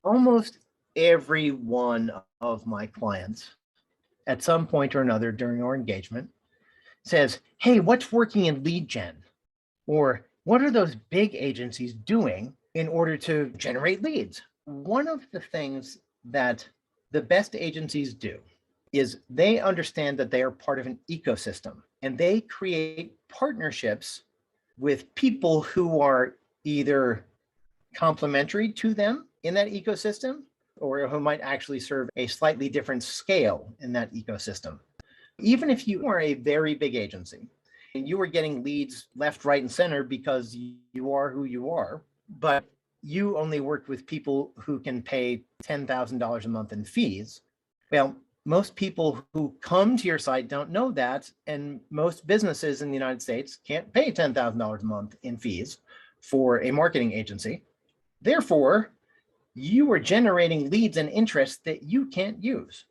Almost every one of my clients at some point or another during our engagement says, hey, what's working in lead gen? Or what are those big agencies doing in order to generate leads? One of the things that the best agencies do is they understand that they are part of an ecosystem and they create partnerships with people who are either complementary to them in that ecosystem or who might actually serve a slightly different scale in that ecosystem. Even if you are a very big agency and you are getting leads left, right, and center because you are who you are, but you only work with people who can pay $10,000 a month in fees, well, most people who come to your site don't know that. And most businesses in the United States can't pay $10,000 a month in fees for a marketing agency. Therefore, you are generating leads and interest that you can't use.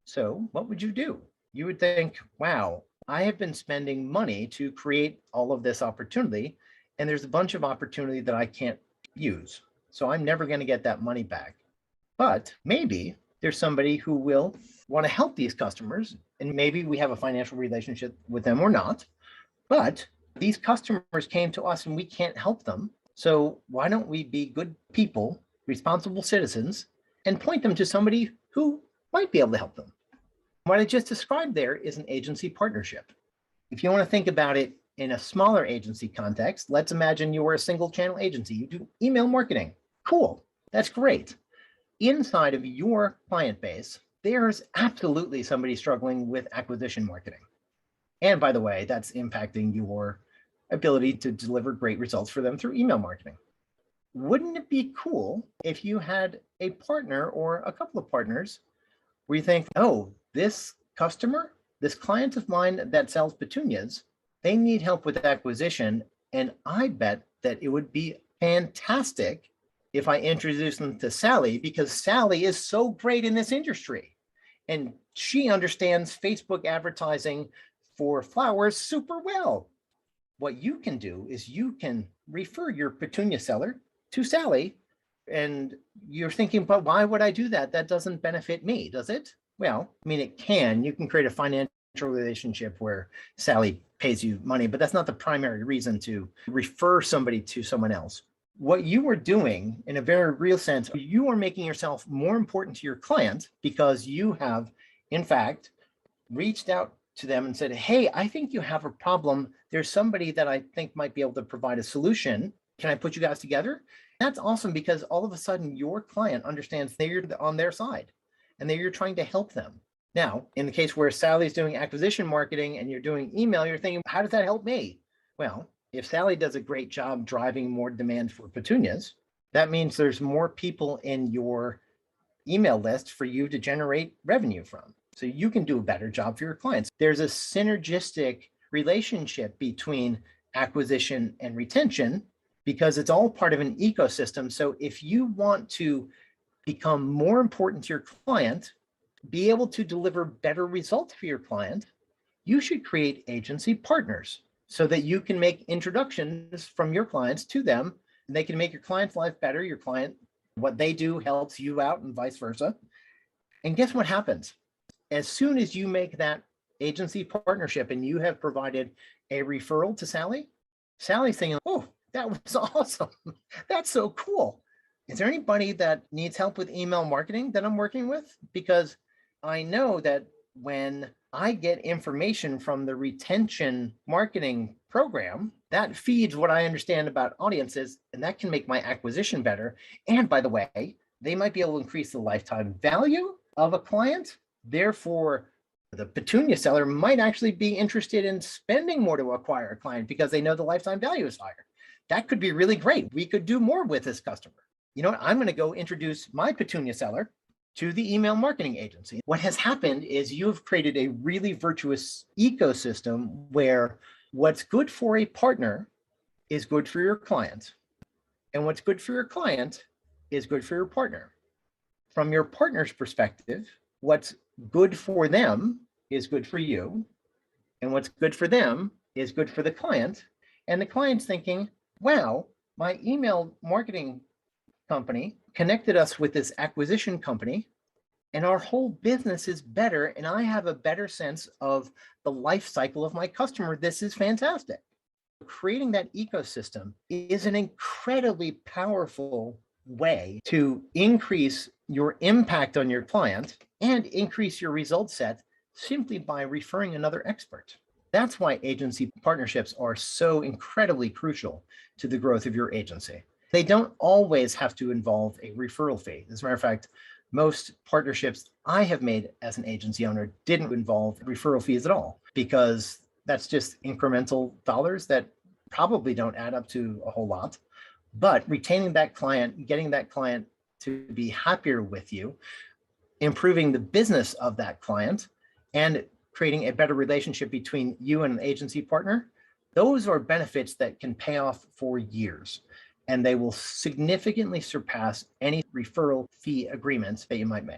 So what would you do? You would think, wow, I have been spending money to create all of this opportunity, and there's a bunch of opportunity that I can't use. So I'm never going to get that money back. But maybe there's somebody who will want to help these customers, and maybe we have a financial relationship with them or not. But these customers came to us and we can't help them. So why don't we be good people, responsible citizens, and point them to somebody who might be able to help them? What I just described there is an agency partnership. If you want to think about it in a smaller agency context, let's imagine you are a single channel agency. You do email marketing. Cool. That's great. Inside of your client base, there's absolutely somebody struggling with acquisition marketing. And by the way, that's impacting your ability to deliver great results for them through email marketing. Wouldn't it be cool if you had a partner or a couple of partners where you think, oh, this customer, this client of mine that sells petunias, they need help with acquisition. And I bet that it would be fantastic if I introduce them to Sally, because Sally is so great in this industry. And she understands Facebook advertising for flowers super well. What you can do is you can refer your petunia seller to Sally. And you're thinking, but why would I do that? That doesn't benefit me, does it? Well, I mean, it can. You can create a financial relationship where Sally pays you money, but that's not the primary reason to refer somebody to someone else. What you are doing in a very real sense, you are making yourself more important to your client because you have, in fact, reached out to them and said, hey, I think you have a problem. There's somebody that I think might be able to provide a solution. Can I put you guys together? That's awesome because all of a sudden your client understands that you're on their side and that you're trying to help them. Now, in the case where Sally's doing acquisition marketing and you're doing email, you're thinking, how does that help me? Well, if Sally does a great job driving more demand for petunias, that means there's more people in your email list for you to generate revenue from. So you can do a better job for your clients. There's a synergistic relationship between acquisition and retention because it's all part of an ecosystem. So if you want to become more important to your client, be able to deliver better results for your client, you should create agency partners so that you can make introductions from your clients to them. And they can make your client's life better. Your client, what they do helps you out and vice versa. And guess what happens? As soon as you make that agency partnership and you have provided a referral to Sally, Sally's thinking, oh, that was awesome. That's so cool. Is there anybody that needs help with email marketing that I'm working with? Because I know that when I get information from the retention marketing program, that feeds what I understand about audiences, and that can make my acquisition better. And by the way, they might be able to increase the lifetime value of a client. Therefore, the petunia seller might actually be interested in spending more to acquire a client because they know the lifetime value is higher. That could be really great. We could do more with this customer. You know what? I'm going to go introduce my petunia seller to the email marketing agency. What has happened is you've created a really virtuous ecosystem where what's good for a partner is good for your client. And what's good for your client is good for your partner. From your partner's perspective, what's good for them is good for you. And what's good for them is good for the client. And the client's thinking, wow, my email marketing company connected us with this acquisition company, and our whole business is better. And I have a better sense of the life cycle of my customer. This is fantastic. Creating that ecosystem is an incredibly powerful way to increase your impact on your client and increase your result set simply by referring another expert. That's why agency partnerships are so incredibly crucial to the growth of your agency. They don't always have to involve a referral fee. As a matter of fact, most partnerships I have made as an agency owner didn't involve referral fees at all, because that's just incremental dollars that probably don't add up to a whole lot. But retaining that client, getting that client to be happier with you, improving the business of that client, and creating a better relationship between you and an agency partner, those are benefits that can pay off for years. And they will significantly surpass any referral fee agreements that you might make.